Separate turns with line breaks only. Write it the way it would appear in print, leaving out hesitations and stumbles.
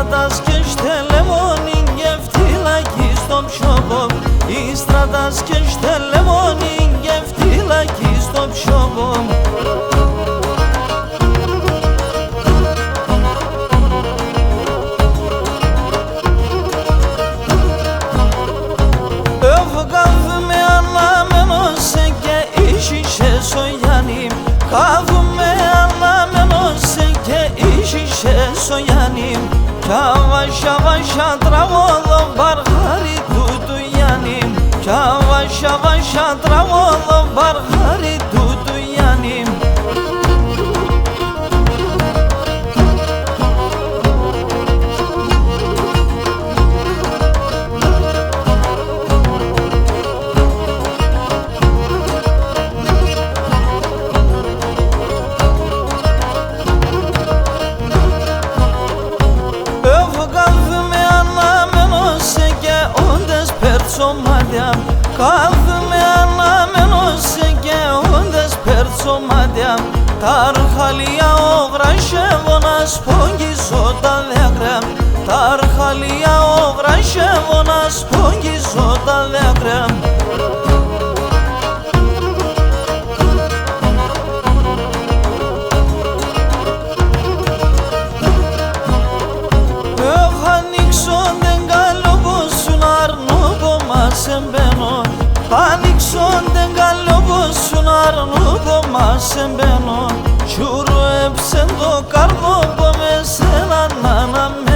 στρατάς και στελεμόνι γευτήλακι στο ψιόπο. Η στρατάς και στελεμόνι γευτήλακι στο ψιόπο. Övgavme anlamenose ke işişe soyanim. Kavme anlamenose ke işişe soyanim. Yavaş yavaş adravolom barhari dudu yanim. Yavaş yavaş adravolom barhari dudu yanim. Κάθομαι αναμένωσε και όντες περτσομάτια. Τα αρχαλία όγρασεύω να σπογγίζω τα δάκρυα. Τα αρχαλία όγρασεύω να σπογγίζω τα δάκρυα. Έχω ανοίξω δεν καλό πως σου να αρνώ που μας εμπαίνω. Ανοίξω δεν καλό πως σου να αρνώ που μας εμπαίνω. Κι ουρέψε το καρδό που με σένα να αναμένω.